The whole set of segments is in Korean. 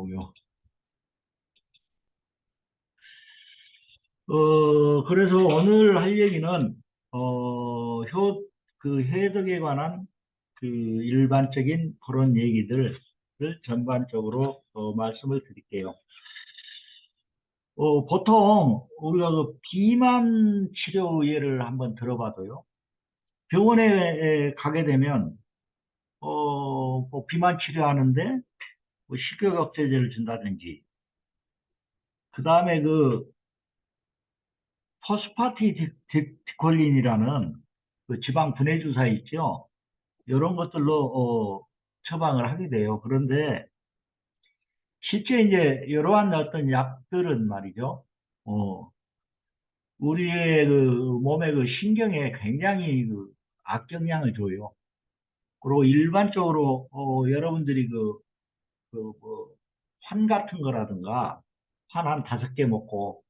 공유. 그래서 오늘 할 얘기는, 해석에 관한 일반적인 그런 얘기들을 전반적으로 말씀을 드릴게요. 보통 우리가 비만 치료 예를 한번 들어봐도요. 병원에 가게 되면, 뭐 비만 치료하는데 뭐 식욕억제제를 준다든지, 그 다음에 포스파티디콜린이라는 지방 분해 주사 있죠. 이런 것들로 처방을 하게 돼요. 그런데 실제 이제 이러한 어떤 약들은 말이죠. 어, 우리의 몸의 신경에 굉장히 악영향을 줘요. 그리고 일반적으로 여러분들이 환 같은 거라든가 환 한 5개 먹고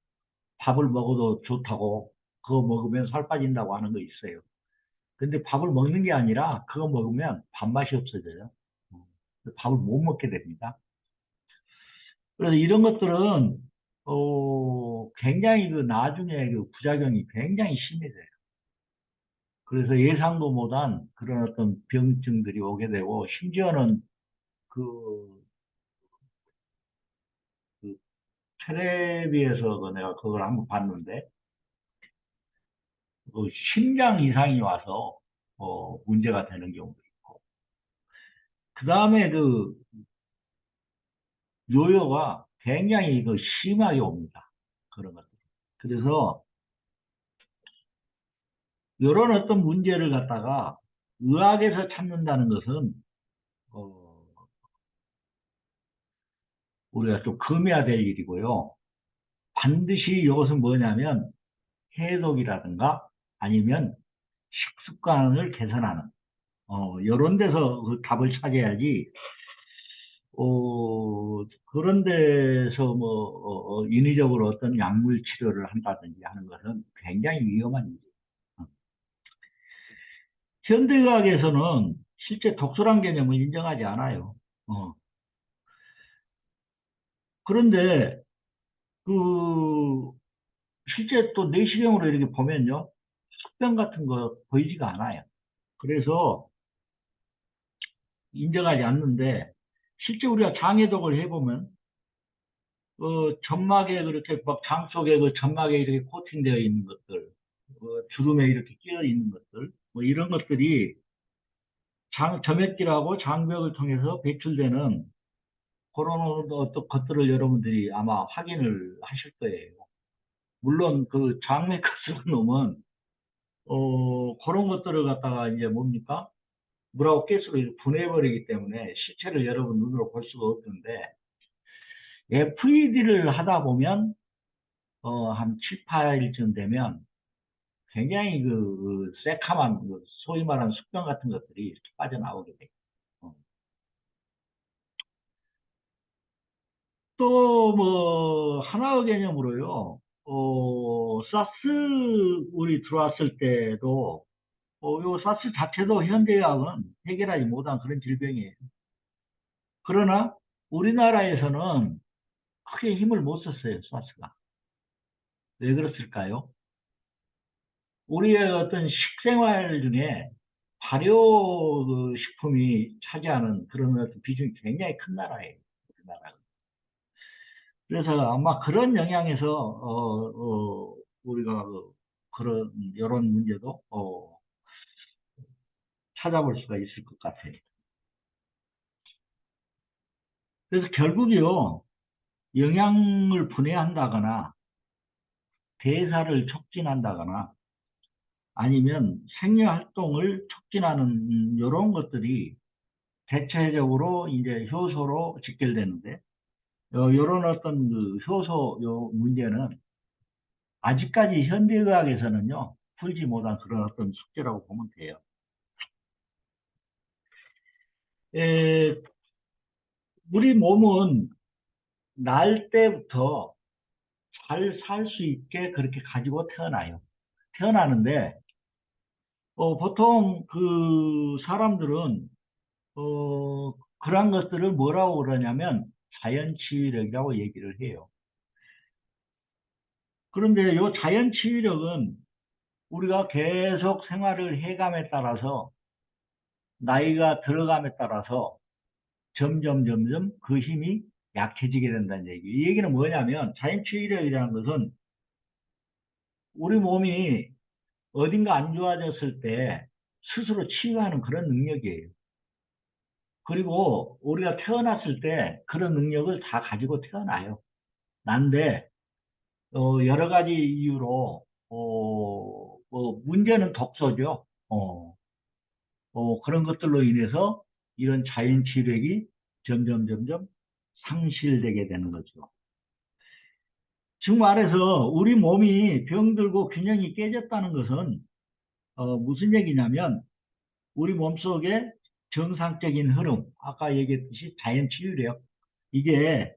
밥을 먹어도 좋다고 그거 먹으면 살 빠진다고 하는 거 있어요. 근데 밥을 먹는 게 아니라 그거 먹으면 밥맛이 없어져요. 어, 밥을 못 먹게 됩니다. 그래서 이런 것들은 굉장히 나중에 부작용이 굉장히 심해져요. 그래서 예상도 못한 그런 어떤 병증들이 오게 되고 심지어는 그, 그 텔레비에서 내가 그걸 한번 봤는데 심장 이상이 와서 문제가 되는 경우도 있고 그 다음에 요요가 굉장히 심하게 옵니다. 그런 것들. 그래서 이런 어떤 문제를 갖다가 의학에서 찾는다는 것은 어, 우리가 좀 금해야 될 일이고요. 반드시 이것은 뭐냐면 해독이라든가 아니면 식습관을 개선하는 이런 데서 그 답을 찾아야지 그런 데서 뭐 인위적으로 어떤 약물 치료를 한다든지 하는 것은 굉장히 위험한 일이에요. 어. 현대의학에서는 실제 독소란 개념을 인정하지 않아요. 어. 그런데 그 실제 또 내시경으로 이렇게 보면요. 숙변 같은 거 보이지가 않아요. 그래서 인정하지 않는데 실제 우리가 장해독을 해보면 점막에 그렇게 막 장 속에 점막에 이렇게 코팅되어 있는 것들, 주름에 이렇게 끼어 있는 것들, 뭐 이런 것들이 점액질하고 장벽을 통해서 배출되는 그런 어떤 것들을 여러분들이 아마 확인을 하실 거예요. 물론 장맥 가스가 놈은 그런 것들을 갖다가 이제 뭡니까? 물하고 가스로 이렇게 분해해버리기 때문에 시체를 여러분 눈으로 볼 수가 없는데 FED를 하다 보면 한 7, 8일쯤 되면 굉장히 새카만 소위 말하는 숙변 같은 것들이 이렇게 빠져나오게 돼요. 어. 또 뭐 하나의 개념으로요. 사스 우리 들어왔을 때도 요 사스 자체도 현대의학은 해결하지 못한 그런 질병이에요. 그러나 우리나라에서는 크게 힘을 못 썼어요, 사스가. 왜 그랬을까요? 우리의 어떤 식생활 중에 발효 식품이 차지하는 그런 어떤 비중이 굉장히 큰 나라예요, 우리나라가. 그래서 아마 그런 영향에서 우리가 그런 이런 문제도 찾아볼 수가 있을 것 같아요. 그래서 결국이요, 영양을 분해한다거나 대사를 촉진한다거나 아니면 생리 활동을 촉진하는 이런 것들이 대체적으로 이제 효소로 직결되는데 이런 어떤 효소 요 문제는 아직까지 현대의학에서는요 풀지 못한 그런 어떤 숙제라고 보면 돼요. 에, 우리 몸은 날 때부터 잘 살 수 있게 그렇게 가지고 태어나요. 태어나는데 보통 사람들은 그러한 것들을 뭐라고 그러냐면 자연치유력이라고 얘기를 해요. 그런데 이 자연치유력은 우리가 계속 생활을 해감에 따라서 나이가 들어감에 따라서 점점 그 힘이 약해지게 된다는 얘기. 이 얘기는 뭐냐면 자연치유력이라는 것은 우리 몸이 어딘가 안 좋아졌을 때 스스로 치유하는 그런 능력이에요. 그리고 우리가 태어났을 때 그런 능력을 다 가지고 태어나요. 난데 여러 가지 이유로 문제는 독소죠. 그런 것들로 인해서 이런 자연 치유력이 점점 상실되게 되는 거죠. 즉 말해서 우리 몸이 병들고 균형이 깨졌다는 것은 무슨 얘기냐면 우리 몸속에 정상적인 흐름, 아까 얘기했듯이 자연 치유력, 이게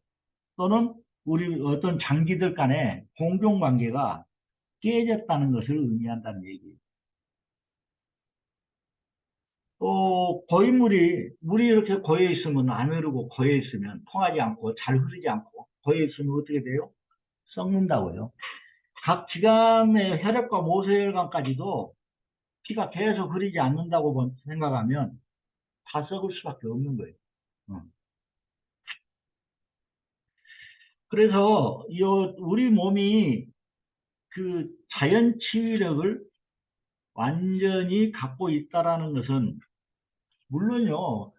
또는 우리 어떤 장기들 간의 공존 관계가 깨졌다는 것을 의미한다는 얘기예요. 물이 이렇게 고여 있으면 안 흐르고 고여 있으면 통하지 않고 잘 흐르지 않고 고여 있으면 어떻게 돼요? 썩는다고요. 각 기관의 혈액과 모세혈관까지도 피가 계속 흐르지 않는다고 생각하면 다 썩을 수밖에 없는 거예요. 어. 그래서 우리 몸이 그 자연 치유력을 완전히 갖고 있다라는 것은 물론요, 요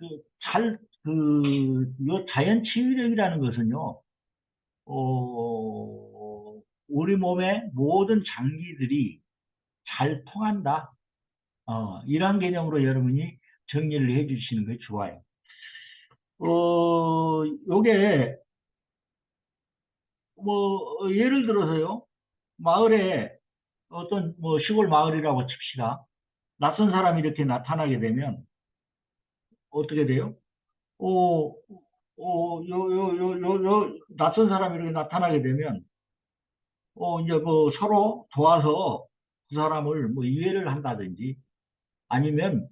자연 치유력이라는 것은요, 우리 몸의 모든 장기들이 잘 통한다. 이런 개념으로 여러분이 정리를 해 주시는 게 좋아요. 요게, 예를 들어서요, 마을에 어떤 시골 마을이라고 칩시다. 낯선 사람이 이렇게 나타나게 되면 어떻게 돼요? 어, 낯선 사람이 이렇게 나타나게 되면 이제 서로 도와서 그 사람을 이해를 한다든지 아니면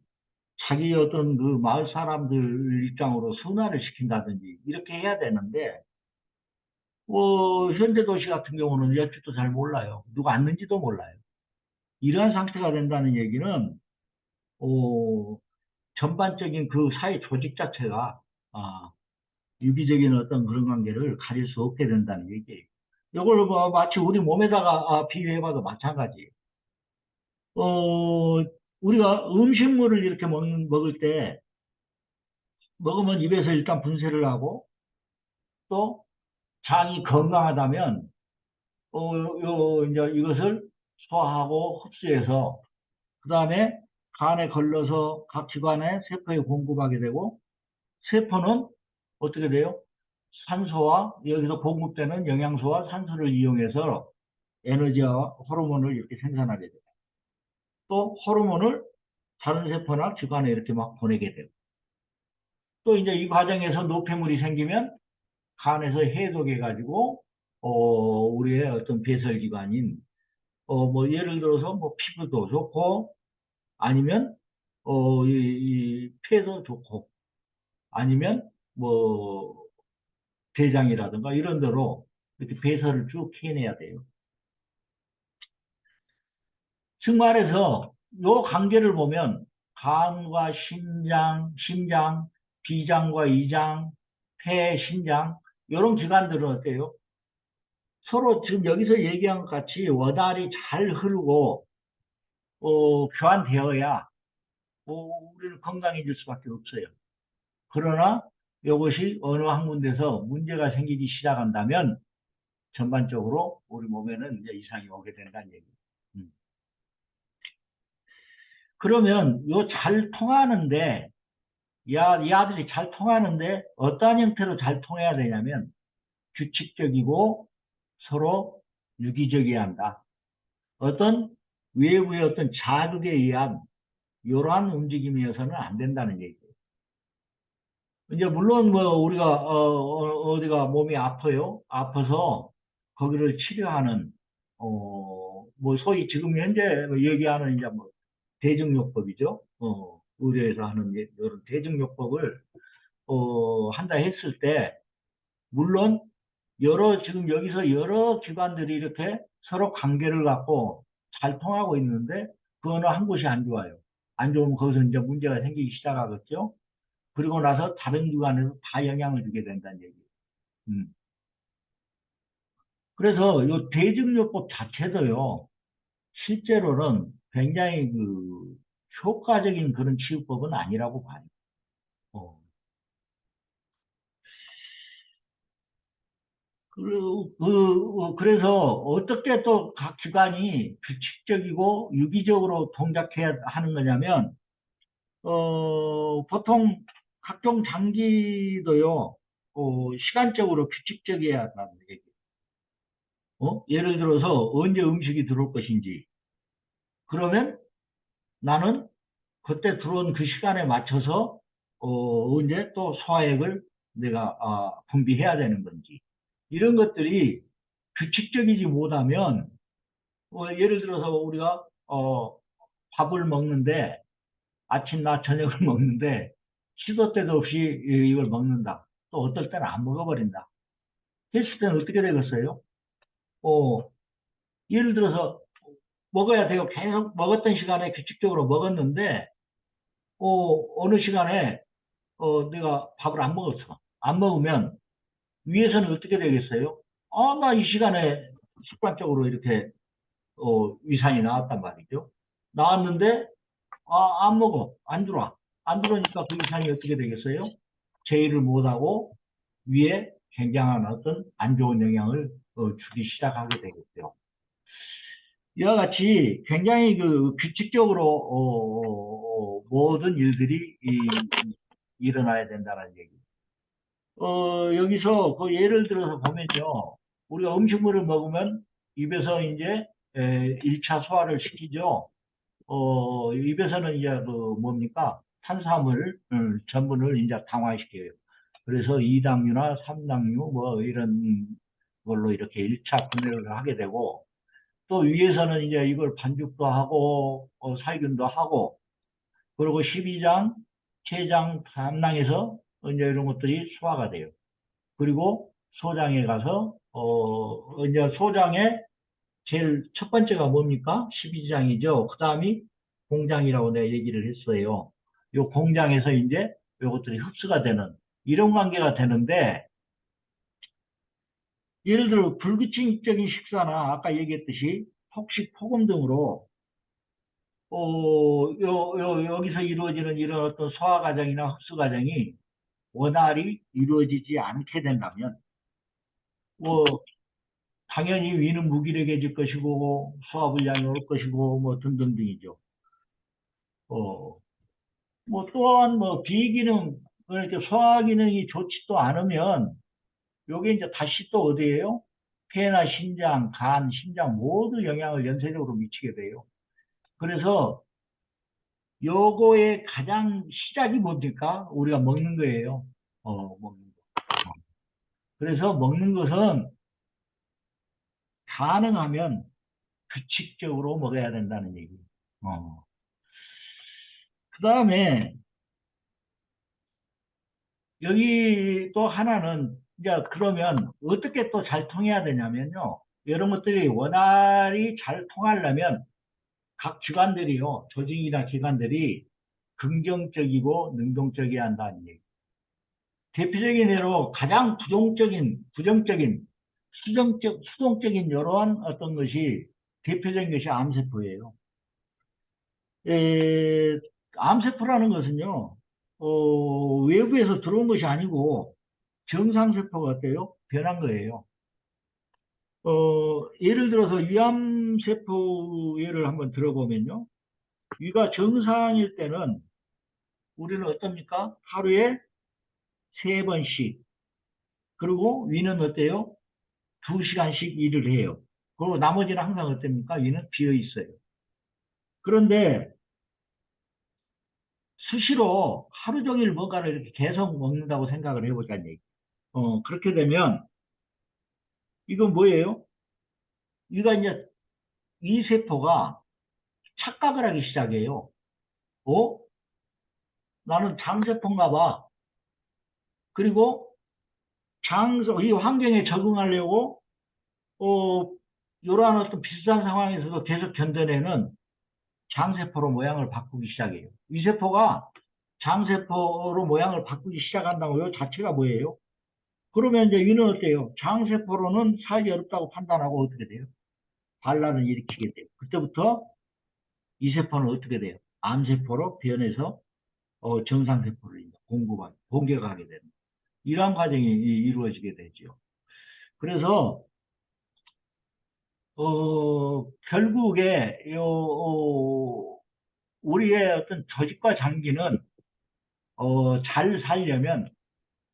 자기 어떤 그 마을 사람들 입장으로 순환을 시킨다든지 이렇게 해야 되는데 현대 도시 같은 경우는 여쭈도 잘 몰라요. 누가 왔는지도 몰라요. 이러한 상태가 된다는 얘기는 전반적인 그 사회 조직 자체가 유기적인 어떤 그런 관계를 가질 수 없게 된다는 얘기예요. 이걸 마치 우리 몸에다가 비유해봐도 마찬가지예요. 우리가 음식물을 이렇게 먹을 때 먹으면 입에서 일단 분쇄를 하고 또 장이 건강하다면 이제 이것을 소화하고 흡수해서 그 다음에 간에 걸러서 각 기관에 세포에 공급하게 되고 세포는 어떻게 돼요? 산소와 여기서 공급되는 영양소와 산소를 이용해서 에너지와 호르몬을 이렇게 생산하게 돼요. 또 호르몬을 다른 세포나 기관에 이렇게 막 보내게 되고 또 이제 이 과정에서 노폐물이 생기면 간에서 해독해 가지고 우리의 어떤 배설기관인 예를 들어서 피부도 좋고 아니면 이 폐도 좋고 아니면 뭐 대장이라든가 이런 데로 이렇게 배설을 쭉 해내야 돼요. 즉 말해서 요 관계를 보면 간과 심장, 비장과 이장, 폐, 신장 이런 기관들은 어때요? 서로 지금 여기서 얘기한 것 같이 원활히 잘 흐르고 교환되어야 우리는 건강해질 수밖에 없어요. 그러나 이것이 어느 한 군데서 문제가 생기기 시작한다면 전반적으로 우리 몸에는 이제 이상이 오게 된다는 얘기예요. 그러면 요 잘 통하는데 이 아들이 잘 통하는데 어떠한 형태로 잘 통해야 되냐면 규칙적이고 서로 유기적이어야 한다. 어떤 외부의 어떤 자극에 의한 이러한 움직임이어서는 안 된다는 얘기예요. 이제 물론 우리가 어디가 몸이 아파요. 아파서 거기를 치료하는 소위 지금 현재 얘기하는 이제 대증요법이죠. 의료에서 하는 이런 대증요법을 한다 했을 때 물론 지금 여기서 여러 기관들이 이렇게 서로 관계를 갖고 잘 통하고 있는데 그 어느 한 곳이 안 좋아요. 안 좋으면 거기서 이제 문제가 생기기 시작하겠죠. 그리고 나서 다른 기관에도 다 영향을 주게 된다는 얘기예요. 음. 그래서 이 대증요법 자체도요, 실제로는 굉장히 효과적인 그런 치유법은 아니라고 봐요. 어. 그래서 어떻게 또 각 기관이 규칙적이고 유기적으로 동작해야 하는 거냐면, 보통 각종 장기도요, 시간적으로 규칙적이어야 한다는 얘기예요. 예를 들어서 언제 음식이 들어올 것인지, 그러면 나는 그때 들어온 그 시간에 맞춰서, 언제 또 소화액을 내가, 분비해야 되는 건지, 이런 것들이 규칙적이지 못하면, 예를 들어서 우리가, 밥을 먹는데, 아침, 낮, 저녁을 먹는데, 시도 때도 없이 이걸 먹는다. 또 어떨 때는 안 먹어버린다. 했을 때는 어떻게 되겠어요? 어, 예를 들어서 먹어야 되고 계속 먹었던 시간에 규칙적으로 먹었는데, 어느 시간에, 내가 밥을 안 먹었어. 안 먹으면 위에서는 어떻게 되겠어요? 나 이 시간에 습관적으로 이렇게, 위산이 나왔단 말이죠. 나왔는데, 안 먹어. 안 들어와. 안 들어오니까 그 위산이 어떻게 되겠어요? 제의를 못하고 위에 굉장한 어떤 안 좋은 영향을 주기 시작하게 되겠죠. 이와 같이 굉장히 규칙적으로 모든 일들이 일어나야 된다는 얘기. 여기서 예를 들어서 보면요, 우리가 음식물을 먹으면 입에서 이제 1차 소화를 시키죠. 입에서는 이제 뭡니까? 탄수화물 전분을 이제 당화시켜요. 그래서 2당류나 3당류 뭐 이런 걸로 이렇게 1차 분해를 하게 되고, 또 위에서는 이제 이걸 반죽도 하고 살균도 하고, 그리고 12장, 췌장, 담낭에서 이제 이런 것들이 소화가 돼요. 그리고 소장에 가서 이제 소장에 제일 첫 번째가 뭡니까? 12장이죠. 그 다음이 공장이라고 내가 얘기를 했어요. 요 공장에서 이제 요것들이 흡수가 되는 이런 관계가 되는데, 예를 들어 불규칙적인 식사나 아까 얘기했듯이 폭식, 폭음 등으로 여기서 이루어지는 이런 어떤 소화 과정이나 흡수 과정이 원활히 이루어지지 않게 된다면, 뭐 당연히 위는 무기력해질 것이고 소화불량이 올 것이고 뭐 등등등이죠. 어, 뭐 또한 뭐 비기능, 그러니까 소화 기능이 좋지도 않으면 요게 이제 다시 또 어디예요? 폐나 신장, 간, 심장 모두 영향을 연쇄적으로 미치게 돼요. 그래서 요거의 가장 시작이 뭡니까? 우리가 먹는 거예요. 먹는 거. 그래서 먹는 것은 가능하면 규칙적으로 먹어야 된다는 얘기. 그 다음에 여기 또 하나는 이제 그러면 어떻게 또 잘 통해야 되냐면요. 이런 것들이 원활히 잘 통하려면 각 기관들이요, 조직이나 기관들이 긍정적이고 능동적이어야 한다는 얘기. 대표적인 예로 가장 부정적인, 수동적인 이러한 어떤 것이 대표적인 것이 암세포예요. 에, 암세포라는 것은요, 외부에서 들어온 것이 아니고 정상세포가 어때요? 변한 거예요. 예를 들어서 위암세포 예를 한번 들어보면요. 위가 정상일 때는 우리는 어떻습니까? 하루에 세 번씩. 그리고 위는 어때요? 두 시간씩 일을 해요. 그리고 나머지는 항상 어떻습니까? 위는 비어 있어요. 그런데 수시로 하루 종일 뭔가를 이렇게 계속 먹는다고 생각을 해보자는 얘기. 그렇게 되면 이건 뭐예요? 위가 이제 이 세포가 착각을 하기 시작해요. 어? 나는 장세포인가 봐. 그리고 이 환경에 적응하려고, 이러한 어떤 비슷한 상황에서도 계속 견뎌내는 장세포로 모양을 바꾸기 시작해요. 이 세포가 장세포로 모양을 바꾸기 시작한다고요? 자체가 뭐예요? 그러면 이제 이는 어때요? 장세포로는 살기 어렵다고 판단하고 어떻게 돼요? 반란을 일으키게 돼요. 그때부터 이 세포는 어떻게 돼요? 암세포로 변해서 정상세포를 공격하게 되는 이러한 과정이 이루어지게 되죠. 그래서 결국에 우리의 어떤 조직과 장기는 잘 살려면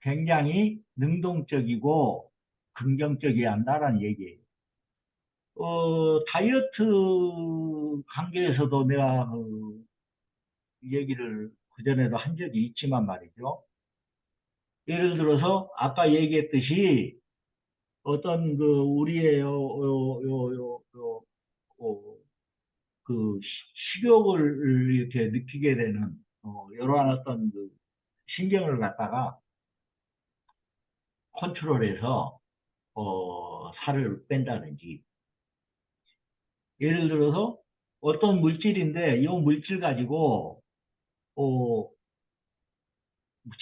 굉장히 능동적이고 긍정적이어야 한다라는 얘기예요. 다이어트 관계에서도 내가 얘기를 그전에도 한 적이 있지만 말이죠. 예를 들어서 아까 얘기했듯이 어떤 그 우리의 그 식욕을 이렇게 느끼게 되는 이러한 어떤 그 신경을 갖다가 컨트롤해서 살을 뺀다든지 예를 들어서 어떤 물질인데 이 물질 가지고 어,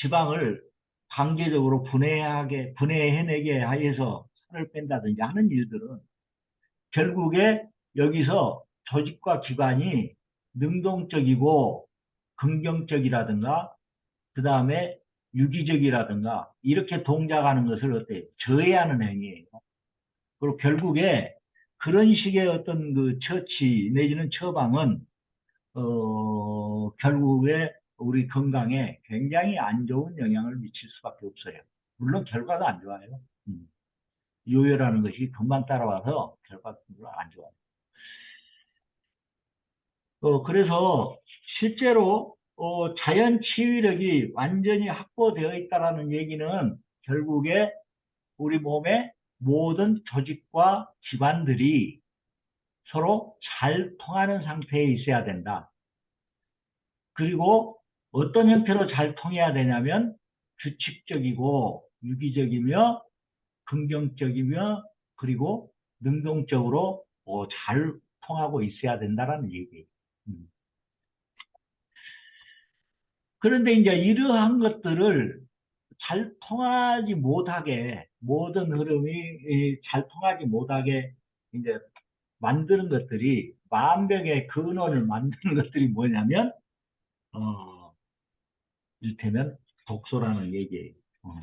지방을 강제적으로 분해해내게 하여서 살을 뺀다든지 하는 일들은 결국에 여기서 조직과 기관이 능동적이고 긍정적이라든가 그 다음에 유기적이라든가 이렇게 동작하는 것을 어때요? 저해하는 행위예요. 그리고 결국에 그런 식의 어떤 그 처치 내지는 처방은 결국에 우리 건강에 굉장히 안 좋은 영향을 미칠 수밖에 없어요. 물론 결과도 안 좋아요. 음. 요요라는 것이 금방 따라와서 결과도 별로 안 좋아요. 그래서 실제로 자연 치유력이 완전히 확보되어 있다는 얘기는 결국에 우리 몸의 모든 조직과 기관들이 서로 잘 통하는 상태에 있어야 된다. 그리고 어떤 형태로 잘 통해야 되냐면 규칙적이고 유기적이며 긍정적이며 그리고 능동적으로 잘 통하고 있어야 된다라는 얘기예요. 음. 그런데 이제 이러한 것들을 잘 통하지 못하게 모든 흐름이 잘 통하지 못하게 이제 만드는 것들이 만병의 근원을 만드는 것들이 뭐냐면 어, 이를테면 독소라는 얘기예요. 어.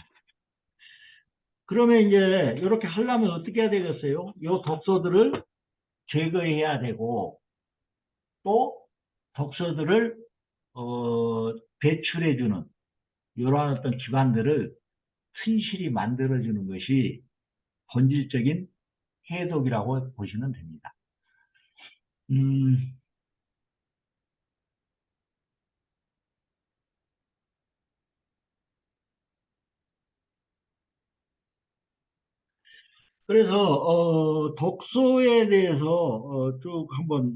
그러면 이제 이렇게 하려면 어떻게 해야 되겠어요? 이 독소들을 제거해야 되고 또 독소들을 배출해주는 이러한 어떤 기관들을 튼실히 만들어주는 것이 본질적인 해독이라고 보시면 됩니다. 음, 그래서 독소에 대해서 쭉 한번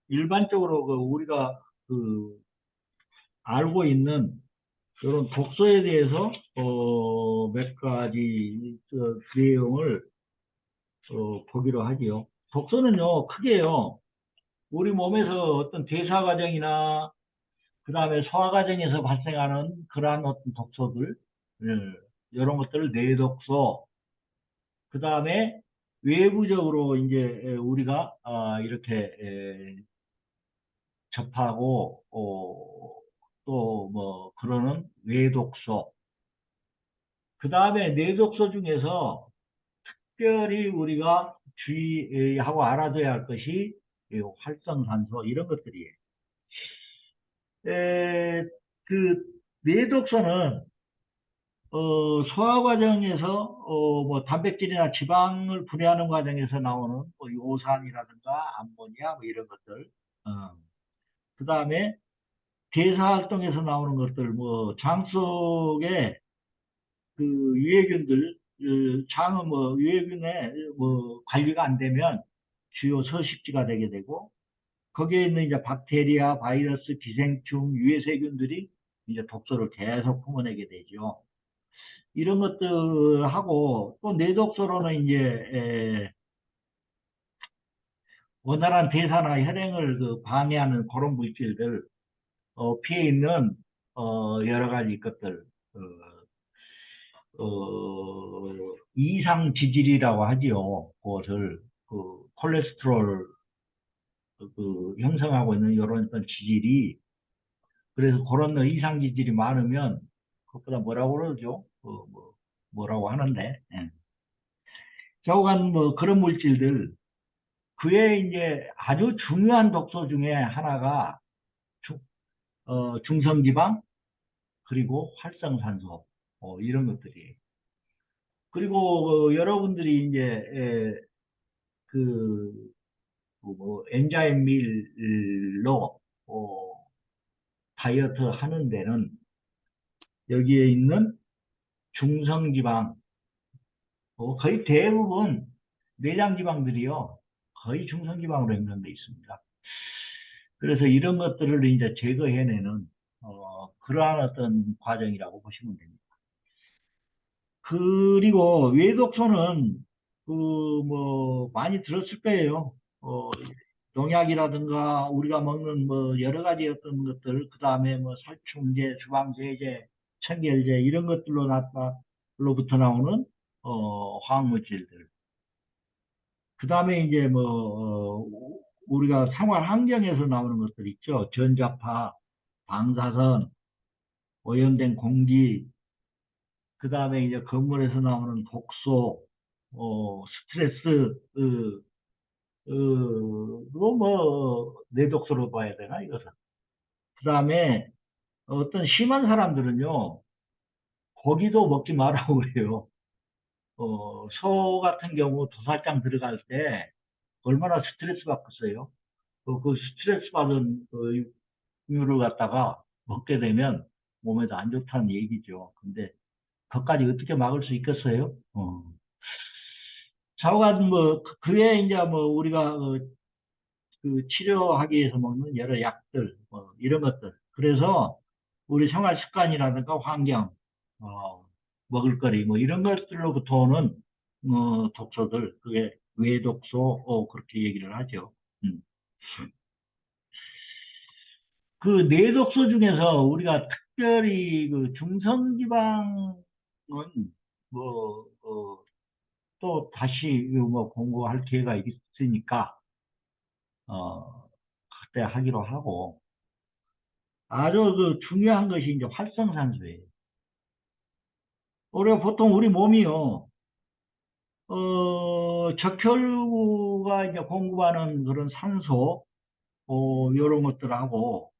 일반적으로 우리가 그 알고 있는 이런 독소에 대해서 몇 가지 내용을 보기로 하지요. 독소는요 크게요 우리 몸에서 어떤 대사 과정이나 그 다음에 소화 과정에서 발생하는 그러한 어떤 독소들 이런 것들을 내독소 그 다음에 외부적으로 이제 우리가 이렇게 접하고 또 뭐 그러는 외독소 그 다음에 내독소 중에서 특별히 우리가 주의하고 알아둬야 할 것이 이 활성산소 이런 것들이에요. 그 내독소는 소화 과정에서 뭐 단백질이나 지방을 분해하는 과정에서 나오는 뭐 요산이라든가 암모니아 뭐 이런 것들 그 다음에 대사 활동에서 나오는 것들 뭐 장 속에 그 유해균들 장은 뭐 유해균에 뭐 관리가 안 되면 주요 서식지가 되게 되고 거기에 있는 이제 박테리아, 바이러스, 기생충, 유해세균들이 이제 독소를 계속 품어내게 되죠. 이런 것들하고 또 뇌독소로는 이제 원활한 대사나 혈행을 그 방해하는 그런 물질들, 피해 있는 여러 가지 것들, 이상 지질이라고 하지요. 그것을 콜레스테롤 형성하고 있는 이런 어떤 지질이, 그래서 그런 이상 지질이 많으면 그것보다 뭐라고 그러죠? 뭐라고 하는데. 예. 좌우간 뭐 그런 물질들, 그에 이제 아주 중요한 독소 중에 하나가 중성지방 그리고 활성산소 이런 것들이에요. 그리고 여러분들이 이제 그, 엔자임 밀로 다이어트 하는 데는 여기에 있는 중성지방, 거의 대부분 내장지방들이요, 거의 중성지방으로 형성되어 있습니다. 그래서 이런 것들을 이제 제거해내는 그러한 어떤 과정이라고 보시면 됩니다. 그리고 외독소는 뭐 많이 들었을 거예요. 농약이라든가 우리가 먹는 뭐 여러 가지 어떤 것들, 그 다음에 뭐 살충제, 주방세제, 청결제 이런 것들로부터 나오는 화학물질들. 그 다음에 이제 뭐 우리가 생활 환경에서 나오는 것들 있죠. 전자파, 방사선, 오염된 공기, 그 다음에 이제 건물에서 나오는 독소, 스트레스, 뭐, 내독소로 봐야 되나, 이것은. 그 다음에 어떤 심한 사람들은요, 고기도 먹지 말라고 그래요. 소 같은 경우 도살장 들어갈 때 얼마나 스트레스 받겠어요. 그 스트레스 받은 육류를 갖다가 먹게 되면 몸에도 안 좋다는 얘기죠. 근데 그것까지 어떻게 막을 수 있겠어요? 좌우간 뭐 그에 이제 뭐 우리가 그 치료하기 위해서 먹는 여러 약들 뭐 이런 것들, 그래서 우리 생활 습관이라든가 환경, 먹을거리 뭐 이런 것들로부터 오는 독소들, 그게 외독소 그렇게 얘기를 하죠. 음. 그 뇌독소 중에서 우리가 특별히 그 중성지방은 뭐 또 다시 뭐 공부할 기회가 있으니까 그때 하기로 하고, 아주 그 중요한 것이 이제 활성산소예요. 우리가 보통 우리 몸이요, 적혈구가 이제 공급하는 그런 산소, 이런 것들하고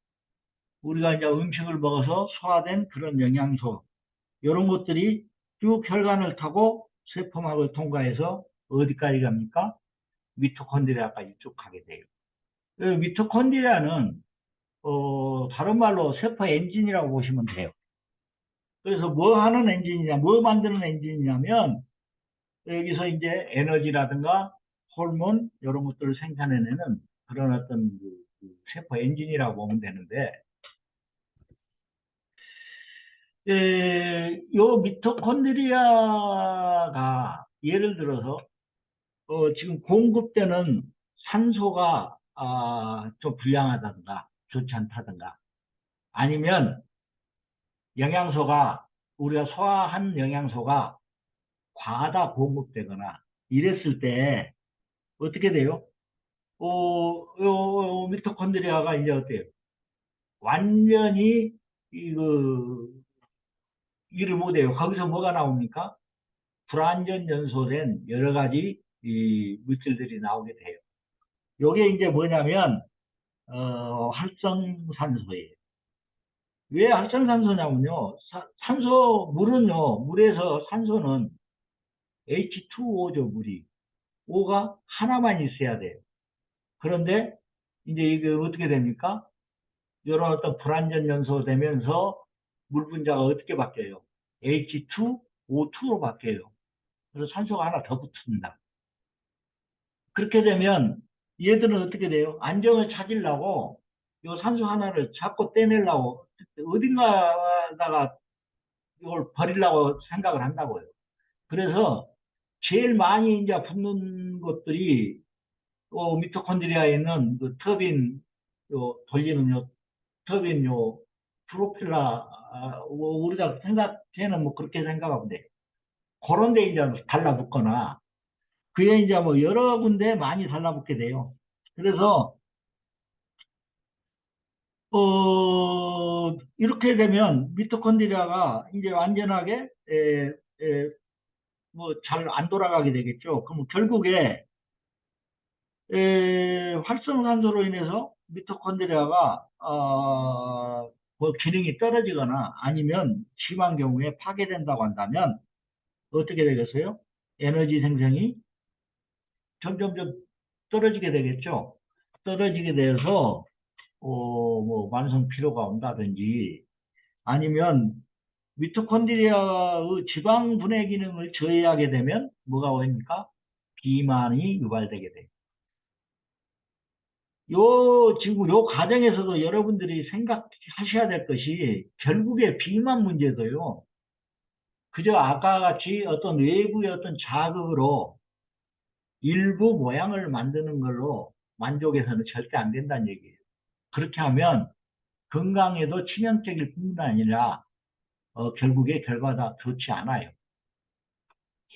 우리가 이제 음식을 먹어서 소화된 그런 영양소, 이런 것들이 쭉 혈관을 타고 세포막을 통과해서 어디까지 갑니까? 미토콘드리아까지 쭉 가게 돼요. 그 미토콘드리아는 다른 말로 세포 엔진이라고 보시면 돼요. 그래서 뭐 하는 엔진이냐, 뭐 만드는 엔진이냐면, 여기서 이제 에너지라든가 호르몬, 이런 것들을 생산해내는 그런 어떤 그 세포 엔진이라고 보면 되는데, 요 미토콘드리아가 예를 들어서, 지금 공급되는 산소가, 좀 불량하다든가, 좋지 않다든가, 아니면 영양소가, 우리가 소화한 영양소가 과다 공급되거나 이랬을 때 어떻게 돼요? 요 미토콘드리아가 이제 어때요? 완전히 이거 일을 못해요. 거기서 뭐가 나옵니까? 불완전 연소된 여러 가지 이 물질들이 나오게 돼요. 요게 이제 뭐냐면 활성산소예요. 왜 활성산소냐면요, 산소 물은요, 물에서 산소는 H2O죠, 물이. O가 하나만 있어야 돼요. 그런데 이제 이게 어떻게 됩니까? 이런 어떤 불완전 연소 되면서 물 분자가 어떻게 바뀌어요? H2O2로 바뀌어요. 그래서 산소가 하나 더 붙습니다. 그렇게 되면 얘들은 어떻게 돼요? 안정을 찾으려고 이 산소 하나를 자꾸 떼내려고 어딘가다가 이걸 버리려고 생각을 한다고요. 그래서 제일 많이 이제 붙는 것들이 미토콘드리아에 있는 그 터빈 돌리는 터빈 프로펠러 우리가 생각에는 뭐 그렇게 생각하면 돼. 그런 데 이제 달라붙거나 그게 이제 뭐 여러 군데 많이 달라붙게 돼요. 그래서 이렇게 되면 미토콘드리아가 이제 완전하게 뭐 잘 안 돌아가게 되겠죠. 그럼 결국에 활성산소로 인해서 미토콘드리아가 뭐 기능이 떨어지거나 아니면 심한 경우에 파괴된다고 한다면 어떻게 되겠어요? 에너지 생성이 점점점 떨어지게 되겠죠. 떨어지게 돼서 뭐 만성 피로가 온다든지 아니면 미토콘드리아의 지방 분해 기능을 저해하게 되면 뭐가 오니까 비만이 유발되게 돼요. 지금 요 과정에서도 여러분들이 생각하셔야 될 것이 결국에 비만 문제도요. 그저 아까 같이 어떤 외부의 어떤 자극으로 일부 모양을 만드는 걸로 만족해서는 절대 안 된다는 얘기예요. 그렇게 하면 건강에도 치명적일 뿐만 아니라 결국에 결과가 좋지 않아요.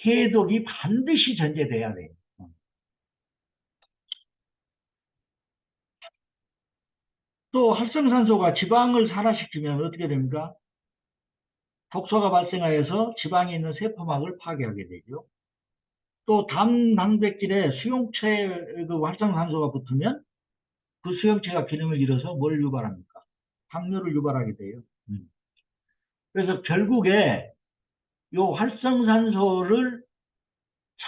해독이 반드시 전제돼야 돼요. 또 활성산소가 지방을 산화시키면 어떻게 됩니까? 독소가 발생하여서 지방에 있는 세포막을 파괴하게 되죠. 또 단백질에 수용체 그 활성산소가 붙으면 그 수용체가 기능을 잃어서 뭘 유발합니까? 당뇨를 유발하게 돼요. 음. 그래서 결국에 요 활성산소를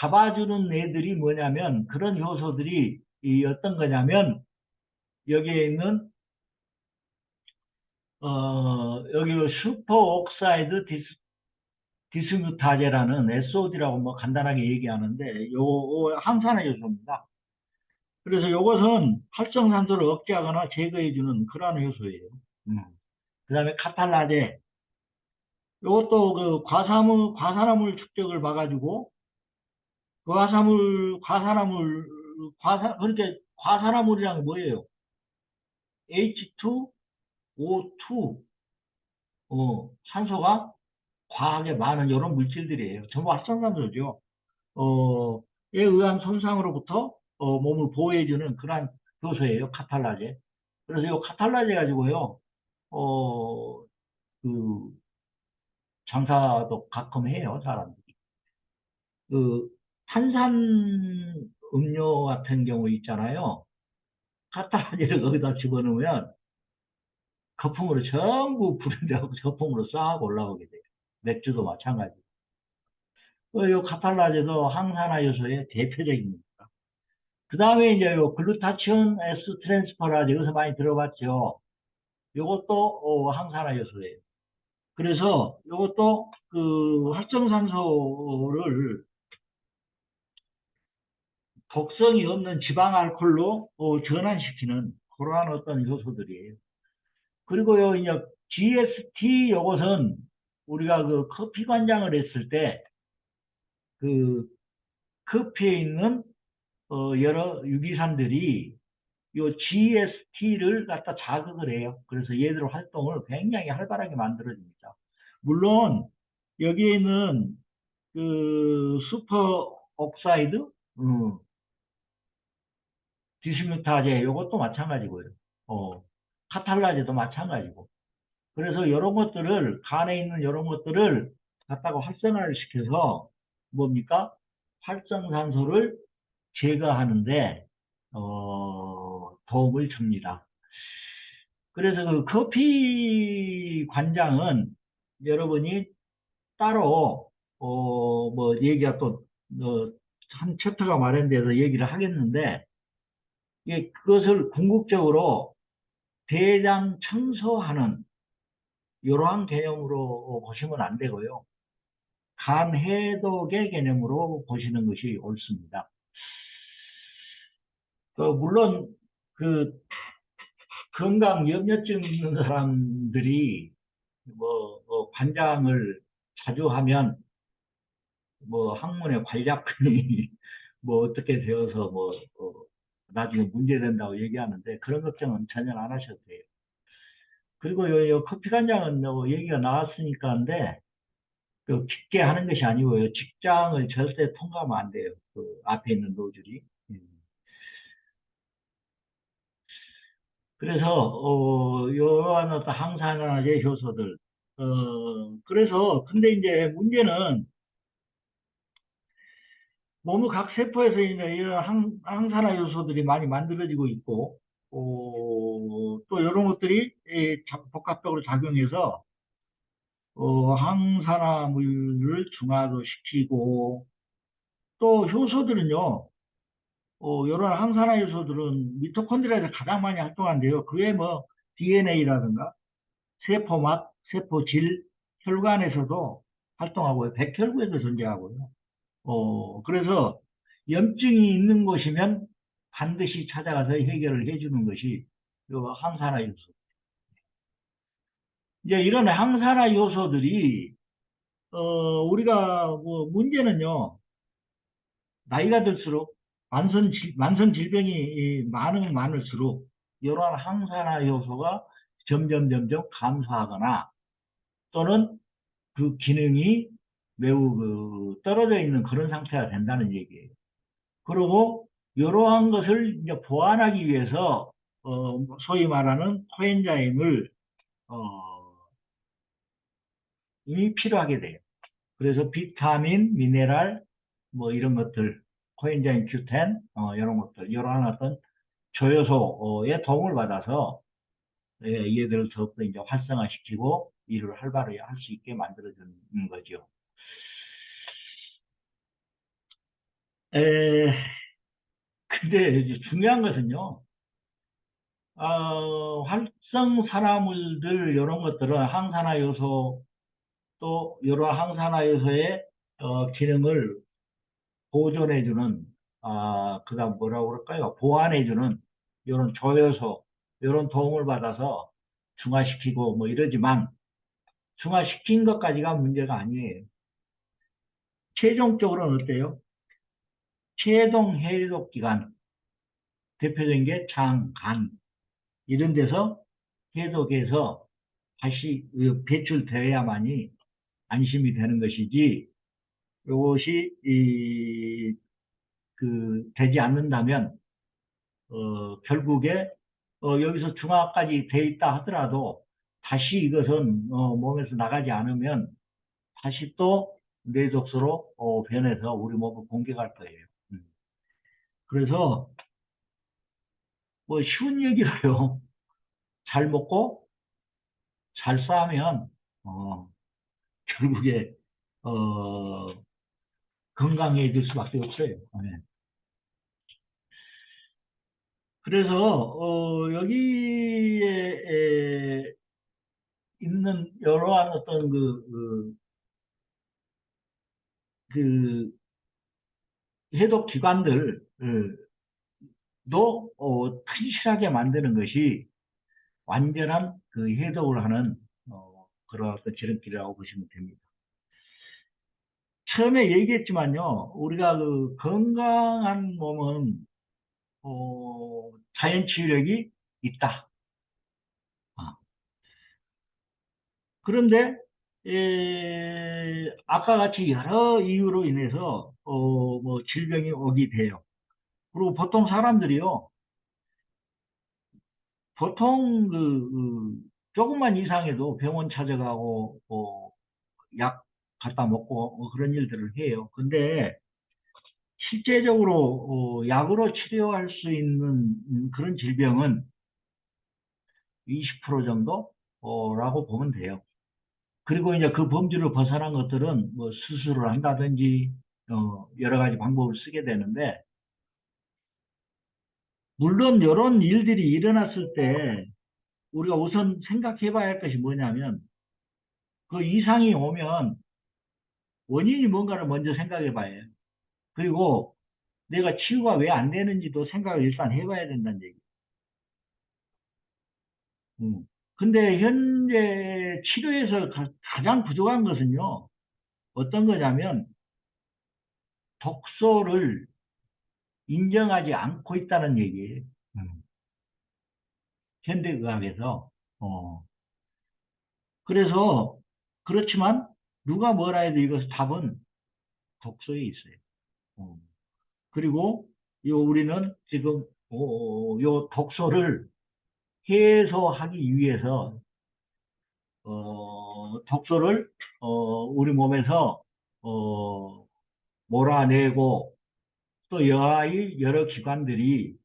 잡아주는 애들이 뭐냐면 그런 요소들이 어떤 거냐면 여기에 있는 여기 슈퍼옥사이드 디스뮤타제라는 SOD라고 뭐 간단하게 얘기하는데 요 항산화 요소입니다. 그래서 이것은 활성산소를 억제하거나 제거해주는 그러한 요소예요. 그다음에 카탈라제 이것도 그 과산화물 축적을 봐가지고 그 그러니까 과산화물이란 게 뭐예요? H2O2 산소가 과하게 많은 이런 물질들이에요. 전부 활성산소죠. 에 의한 손상으로부터 몸을 보호해주는 그러한 요소예요. 카탈라제. 그래서 이 카탈라제 가지고요. 어, 그 장사도 가끔 해요. 사람들이. 그 탄산 음료 같은 경우 있잖아요. 카탈라제를 거기다 집어넣으면 거품으로 전부 불은데하고 거품으로 싹 올라오게 돼요. 맥주도 마찬가지. 이 카탈라제도 항산화 요소의 대표적입니다. 그 다음에 이제 요 글루타치온 S 트랜스퍼라제 여기서 많이 들어봤죠. 이것도 항산화 요소예요. 그래서 이것도 그 활성산소를 독성이 없는 지방 알코올로 전환시키는 그러한 어떤 요소들이에요. 그리고요 이제 GST 요것은 우리가 그 커피 관장을 했을 때 그 커피에 있는 여러 유기산들이 요 GST를 갖다 자극을 해요. 그래서 얘들 활동을 굉장히 활발하게 만들어줍니다. 물론 여기에 있는 그 슈퍼 옥사이드 디스뮤타제 이것도 마찬가지고요. 카탈라제도 마찬가지고. 그래서 이런 것들을 간에 있는 이런 것들을 갖다가 활성화를 시켜서 뭡니까? 활성산소를 제거하는데 도움을 줍니다. 그래서 그 커피 관장은 여러분이 따로 뭐 얘기가 또 한 챕터가 마련돼서 얘기를 하겠는데 그것을 궁극적으로 대장 청소하는 이러한 개념으로 보시면 안 되고요. 간 해독의 개념으로 보시는 것이 옳습니다. 물론 그 건강 염려증 있는 사람들이 관장을 자주 하면 뭐 학문의 관략근이 뭐 어떻게 되어서 뭐 나중에 문제된다고 얘기하는데 그런 걱정은 전혀 안 하셔도 돼요. 그리고 요 커피 간장은 얘기가 나왔으니까인데 그 깊게 하는 것이 아니고요. 직장을 절대 통과하면 안 돼요. 그 앞에 있는 노즐이. 음. 그래서 이러한 어떤 항산화제 효소들 그래서 근데 이제 문제는 몸의 각 세포에서 이런 항산화 요소들이 많이 만들어지고 있고 또 이런 것들이 복합적으로 작용해서 항산화물을 중화도 시키고 또 효소들은요 이런 항산화 요소들은 미토콘드리아에서 가장 많이 활동한대요. 그게 뭐 DNA라든가 세포막, 세포질, 혈관에서도 활동하고요. 백혈구에도 존재하고요. 그래서 염증이 있는 곳이면 반드시 찾아가서 해결을 해주는 것이 요 항산화 요소. 이제 이런 항산화 요소들이 우리가 뭐 문제는요. 나이가 들수록 만성 질병이 많으면 많을수록 이러한 항산화 요소가 점점 감소하거나 또는 그 기능이 매우 떨어져 있는 그런 상태가 된다는 얘기예요. 그리고 이러한 것을 이제 보완하기 위해서 소위 말하는 코엔자임을 이 필요하게 돼요. 그래서 비타민, 미네랄 뭐 이런 것들, 코엔자임 Q10 이런 것들, 이러한 어떤 조효소의 도움을 받아서 얘들을 더욱더 이제 활성화시키고 일을 활발하게 할 수 있게 만들어주는 거죠. 근데 이제 중요한 것은요, 활성산화물들 이런 것들은 항산화 요소 또 여러 항산화 요소의 기능을 보존해주는 그다음 뭐라고 그럴까요? 보완해주는 이런 조효소 이런 도움을 받아서 중화시키고 뭐 이러지만 중화시킨 것까지가 문제가 아니에요. 최종적으로는 어때요? 최종 해독 기관 대표적인 게 장, 간 이런 데서 해독해서 다시 배출되어야만이 안심이 되는 것이지 이것이 되지 않는다면 결국에 여기서 중화까지 돼 있다 하더라도 다시 이것은 몸에서 나가지 않으면 다시 또 뇌독소로 변해서 우리 몸을 공격할 거예요. 그래서 뭐 쉬운 얘기로요. 잘 먹고 잘 싸면 결국에 어, 건강해질 수밖에 없어요. 네. 그래서 여기에 있는 여러한 어떤 그 해독 기관들도 튼실하게 만드는 것이 완전한 그 해독을 하는 그런 어떤 지름길이라고 보시면 됩니다. 처음에 얘기했지만요, 우리가 그 건강한 몸은 자연 치유력이 있다. 그런데 아까 같이 여러 이유로 인해서 뭐 질병이 오게 돼요. 그리고 보통 사람들이요, 보통 조금만 이상해도 병원 찾아가고 약 갖다 먹고 뭐 그런 일들을 해요. 근데 실제적으로 약으로 치료할 수 있는 그런 질병은 20% 정도라고 보면 돼요. 그리고 이제 그 범주를 벗어난 것들은 뭐 수술을 한다든지 여러 가지 방법을 쓰게 되는데 물론 이런 일들이 일어났을 때 우리가 우선 생각해 봐야 할 것이 뭐냐면 그 이상이 오면 원인이 뭔가를 먼저 생각해 봐야 해요. 그리고 내가 치유가 왜 안 되는지도 생각을 일단 해봐야 된다는 얘기. 근데 현재 치료에서 가장 부족한 것은요. 어떤 거냐면 독소를 인정하지 않고 있다는 얘기예요. 음. 현대의학에서. 어. 그래서 그렇지만 누가 뭐라 해도 이것은 답은 독소에 있어요. 어. 그리고 우리는 지금 요 독소를 해소하기 위해서 독소를 우리 몸에서 어, 몰아내고 또 여하의 여러 기관들이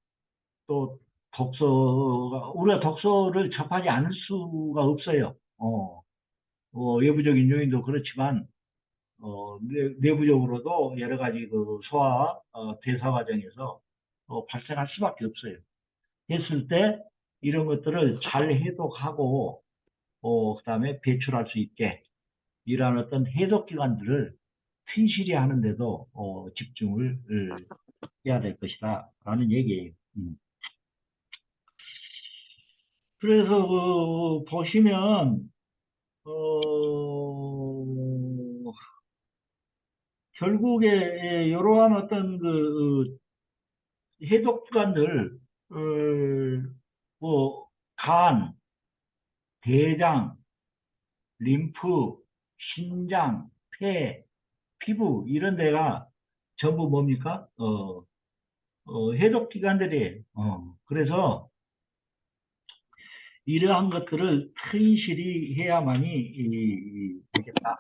또 우리가 독소를 접하지 않을 수가 없어요. 외부적인 요인도 그렇지만 내부적으로도 여러 가지 그 소화 대사 과정에서 발생할 수밖에 없어요. 했을 때 이런 것들을 잘 해독하고 그다음에 배출할 수 있게 이러한 어떤 해독 기관들을 튼실히 하는데도 집중을 해야 될 것이다 라는 얘기예요. 그래서 보시면 결국에 이러한 어떤 그 해독 기관들 뭐 간, 대장, 림프, 신장, 폐, 피부 이런 데가 전부 뭡니까? 해독 기관들이에요. 그래서 이러한 것들을 튼실히 해야만이 되겠다.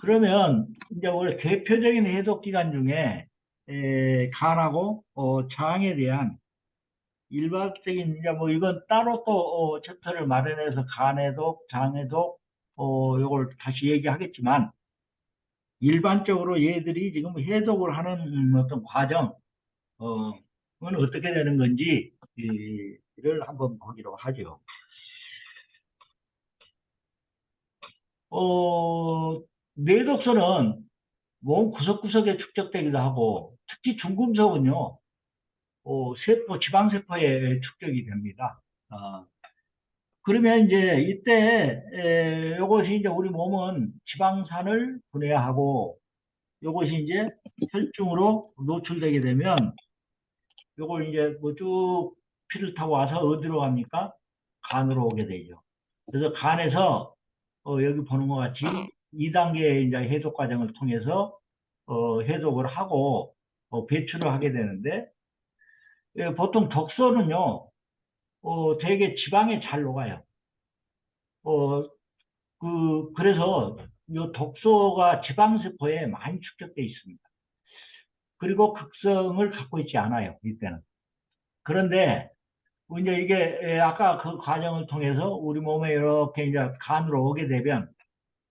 그러면 이제 원래 대표적인 해독 기관 중에 간하고 장에 대한 일반적인 이제 뭐 이건 따로 또 챕터를 마련해서 간해독, 장해독 요걸 다시 얘기하겠지만 일반적으로 얘들이 지금 해독을 하는 어떤 과정 은 어떻게 되는 건지 이를 한번 보기로 하죠. 뇌독소는 몸 구석구석에 축적되기도 하고 특히 중금속은요 세포 지방세포에 축적이 됩니다. 그러면 이제 이때 요것이 이제 우리 몸은 지방산을 분해하고 요것이 이제 혈중으로 노출되게 되면 요걸 이제 뭐 쭉 피를 타고 와서 어디로 갑니까? 간으로 오게 되죠. 그래서 간에서 여기 보는 것 같이 2단계의 이제 해독 과정을 통해서 해독을 하고 배출을 하게 되는데 보통 독소는요 되게 지방에 잘 녹아요. 어, 그래서 이 독소가 지방세포에 많이 축적되어 있습니다. 그리고 극성을 갖고 있지 않아요, 이때는. 그런데 이제 이게 아까 그 과정을 통해서 우리 몸에 이렇게 이제 간으로 오게 되면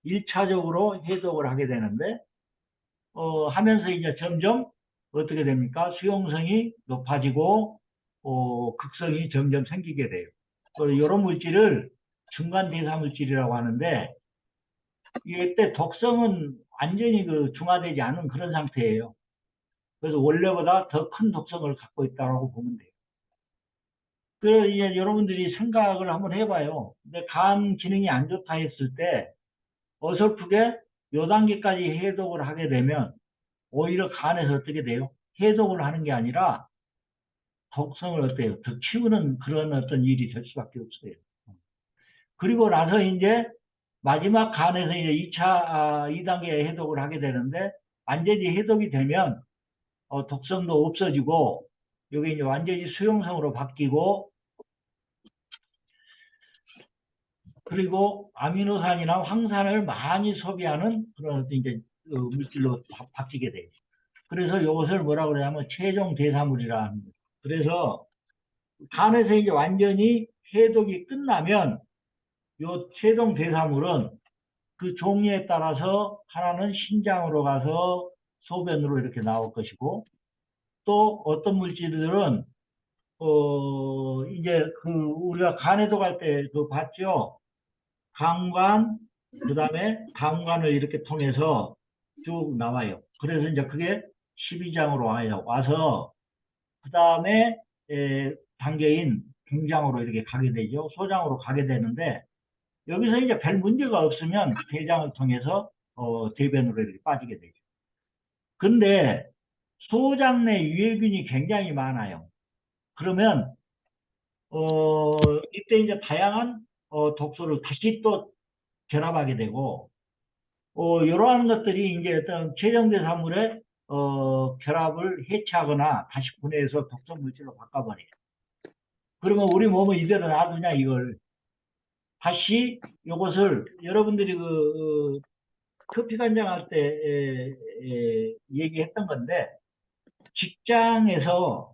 1차적으로 해독을 하게 되는데 하면서 이제 점점 어떻게 됩니까? 수용성이 높아지고 극성이 점점 생기게 돼요. 이런 물질을 중간 대사 물질이라고 하는데 이때 독성은 완전히 그 중화되지 않은 그런 상태예요. 그래서 원래보다 더 큰 독성을 갖고 있다고 보면 돼요. 이제 여러분들이 생각을 한번 해봐요. 근데 간 기능이 안 좋다 했을 때 어설프게 요 단계까지 해독을 하게 되면 오히려 간에서 어떻게 돼요? 해독을 하는 게 아니라 독성을 어때요? 더 키우는 그런 어떤 일이 될 수밖에 없어요. 그리고 나서 이제 마지막 간에서 이제 2단계 해독을 하게 되는데 완전히 해독이 되면 독성도 없어지고 여기 이제 완전히 수용성으로 바뀌고 그리고 아미노산이나 황산을 많이 소비하는 그런 이제 물질로 바뀌게 돼요. 그래서 이것을 뭐라고 그러냐면 최종 대사물이라 합니다. 그래서 간에서 이제 완전히 해독이 끝나면 이 최종 대사물은 그 종류에 따라서 하나는 신장으로 가서 소변으로 이렇게 나올 것이고 또 어떤 물질들은 이제 그 우리가 간 해독할 때 그 봤죠? 강관 그다음에 담관을 이렇게 통해서 쭉 나와요. 그래서 이제 그게 12장으로 와요. 와서 그다음에 단계인 중장으로 이렇게 가게 되죠. 소장으로 가게 되는데 여기서 이제 별 문제가 없으면 대장을 통해서 대변으로 이렇게 빠지게 되죠. 근데 소장 내 유해균이 굉장히 많아요. 그러면 이때 이제 다양한 독소를 다시 또 결합하게 되고 이러한 것들이 이제 어떤 최종대사물의 결합을 해체하거나 다시 분해해서 독성 물질로 바꿔버려요. 그러면 우리 몸은 이대로 놔두냐 이걸. 다시 이것을 여러분들이 커피 간장 할 때 얘기했던 건데, 직장에서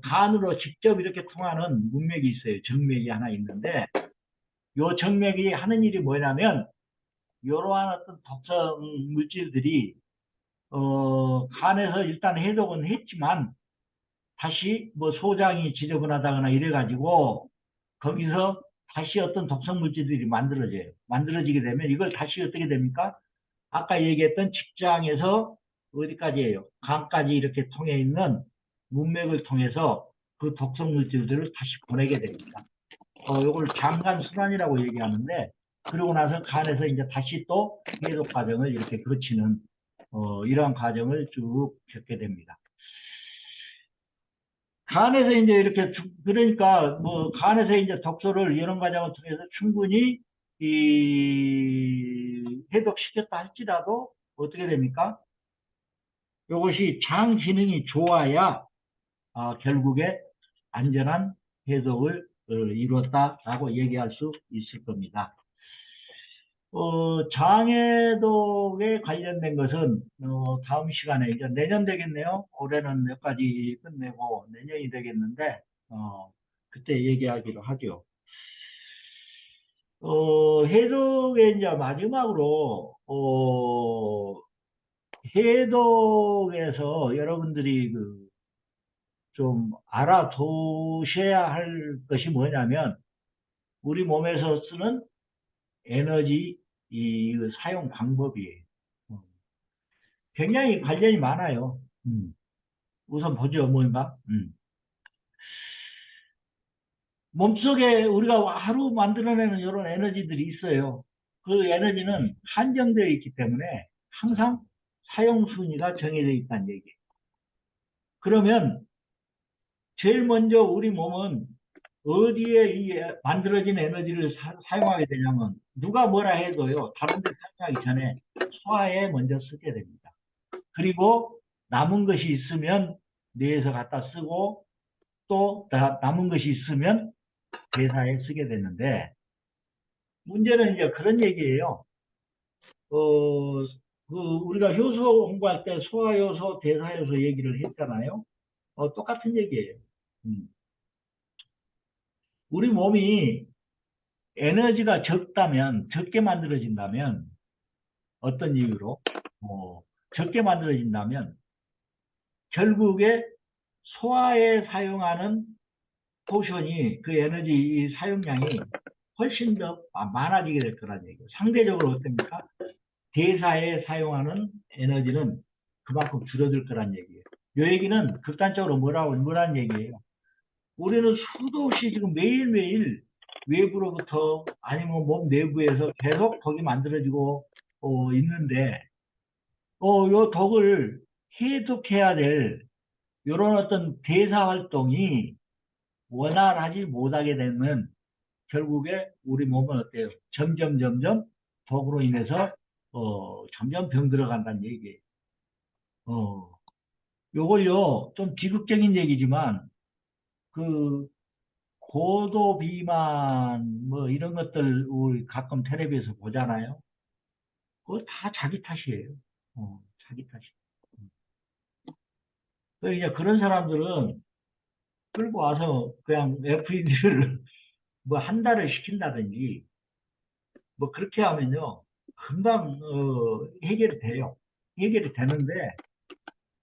간으로 직접 이렇게 통하는 문맥이 있어요. 정맥이 하나 있는데, 요 정맥이 하는 일이 뭐냐면 이러한 어떤 독성 물질들이 간에서 일단 해독은 했지만 다시 뭐 소장이 지저분하다거나 이래가지고 거기서 다시 어떤 독성 물질들이 만들어져요. 만들어지게 되면 이걸 다시 어떻게 됩니까? 아까 얘기했던 직장에서 어디까지예요? 간까지 이렇게 통해 있는 문맥을 통해서 그 독성 물질들을 다시 보내게 됩니다. 요걸 장간 순환이라고 얘기하는데, 그러고 나서 간에서 이제 다시 또 해독 과정을 이렇게 거치는 이러한 과정을 쭉 겪게 됩니다. 간에서 이제 이렇게 그러니까 뭐 간에서 이제 독소를 이런 과정을 통해서 충분히 이 해독시켰다 할지라도 어떻게 됩니까? 이것이 장 기능이 좋아야 결국에 안전한 해독을 이루었다라고 얘기할 수 있을 겁니다. 장해독에 관련된 것은 다음 시간에 이제 내년 되겠네요. 올해는 몇 가지 끝내고 내년이 되겠는데 그때 얘기하기로 하죠. 해독의 이제 마지막으로 해독에서 여러분들이 좀 알아두셔야 할 것이 뭐냐면 우리 몸에서 쓰는 에너지 이 사용 방법이에요. 굉장히 관련이 많아요. 우선 보죠, 뭔가. 몸속에 우리가 하루 만들어내는 이런 에너지들이 있어요. 그 에너지는 한정되어 있기 때문에 항상 사용 순위가 정해져 있다는 얘기예요. 그러면 제일 먼저 우리 몸은 어디에 이 만들어진 에너지를 사용하게 되냐면 누가 뭐라 해도요, 다른 데 사용하기 전에 소화에 먼저 쓰게 됩니다. 그리고 남은 것이 있으면 뇌에서 갖다 쓰고 또 남은 것이 있으면 대사에 쓰게 되는데 문제는 이제 그런 얘기예요. 우리가 효소 공부할 때 소화효소, 대사효소 얘기를 했잖아요. 똑같은 얘기예요. 우리 몸이 에너지가 적게 만들어진다면, 어떤 이유로, 적게 만들어진다면, 결국에 소화에 사용하는 포션이, 그 에너지 사용량이 훨씬 더 많아지게 될 거란 얘기예요. 상대적으로 어떻습니까? 대사에 사용하는 에너지는 그만큼 줄어들 거란 얘기예요. 이 얘기는 극단적으로 뭐라는 얘기예요? 우리는 수도 없이 지금 매일매일 외부로부터 아니면 몸 내부에서 계속 덕이 만들어지고 있는데 요 덕을 해독해야 될 이런 어떤 대사 활동이 원활하지 못하게 되면 결국에 우리 몸은 어때요? 점점 덕으로 인해서 점점 병 들어간다는 얘기예요. 요걸요 좀 비극적인 얘기지만 그 고도 비만 뭐 이런 것들 우리 가끔 텔레비에서 보잖아요. 그거 다 자기 탓이에요. 자기 탓이. 그 이제 그런 사람들은 끌고 와서 그냥 FED를 뭐 한 달을 시킨다든지 뭐 그렇게 하면요 금방 해결이 돼요. 해결이 되는데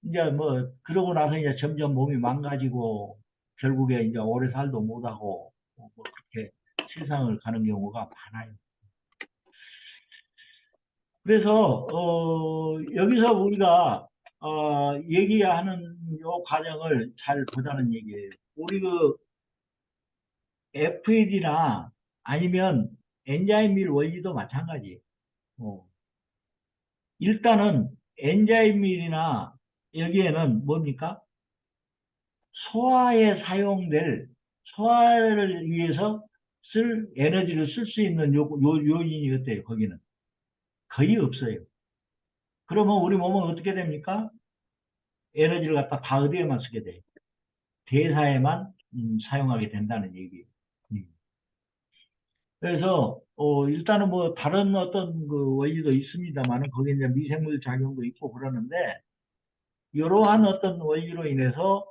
이제 뭐 그러고 나서 이제 점점 몸이 망가지고 결국에 이제 오래 살도 못하고 뭐 그렇게 세상을 가는 경우가 많아요. 그래서 여기서 우리가 얘기하는 요 과정을 잘 보자는 얘기예요. 우리 FED나 아니면 엔자임 밀 원리도 마찬가지. 어. 일단은 엔자임 밀이나 여기에는 뭡니까? 소화에 사용될 소화를 위해서 쓸 에너지를 쓸 수 있는 요인이 어때요? 거기는 거의 없어요. 그러면 우리 몸은 어떻게 됩니까? 에너지를 갖다 다 어디에만 쓰게 돼요? 대사에만 사용하게 된다는 얘기예요. 음. 그래서 일단은 뭐 다른 어떤 그 원리도 있습니다만은 거기에 이제 미생물 작용도 있고 그러는데 이러한 어떤 원리로 인해서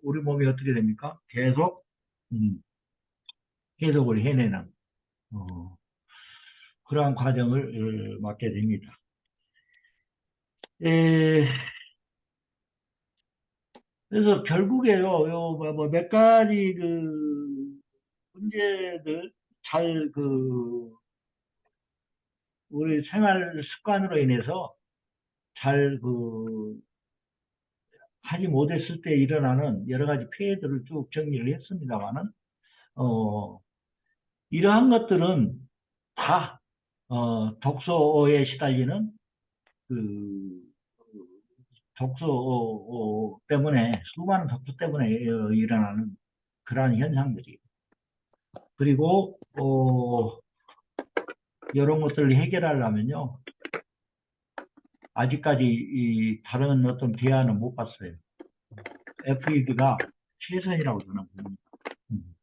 우리 몸이 어떻게 됩니까? 음, 계속을 해내는 어, 그러한 과정을 맡게 됩니다. 에, 그래서 결국에요, 몇 가지 그 문제들 잘 우리 생활 습관으로 인해서 잘 하지 못했을 때 일어나는 여러 가지 피해들을 쭉 정리를 했습니다만은, 어, 이러한 것들은 다, 독소에 시달리는 그, 독소 때문에, 수많은 독소 때문에 일어나는 그러한 현상들이. 그리고, 이런 것들을 해결하려면요, 아직까지 이 다른 어떤 대안은 못 봤어요. FED가 최선이라고 저는 봅니다. 음.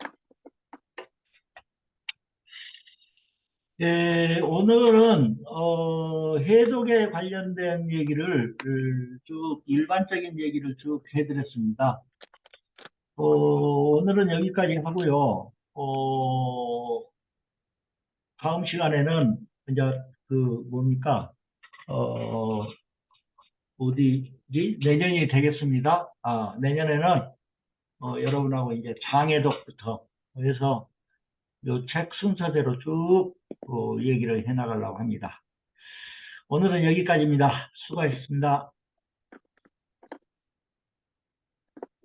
예, 오늘은 해독에 관련된 얘기를 쭉 일반적인 얘기를 쭉 해드렸습니다. 오늘은 여기까지 하고요. 다음 시간에는 이제 뭡니까? 어, 어디지? 내년이 되겠습니다. 내년에는 여러분하고 이제 장애독부터 해서 요 책 순서대로 쭉 얘기를 해 나가려고 합니다. 오늘은 여기까지입니다. 수고하셨습니다.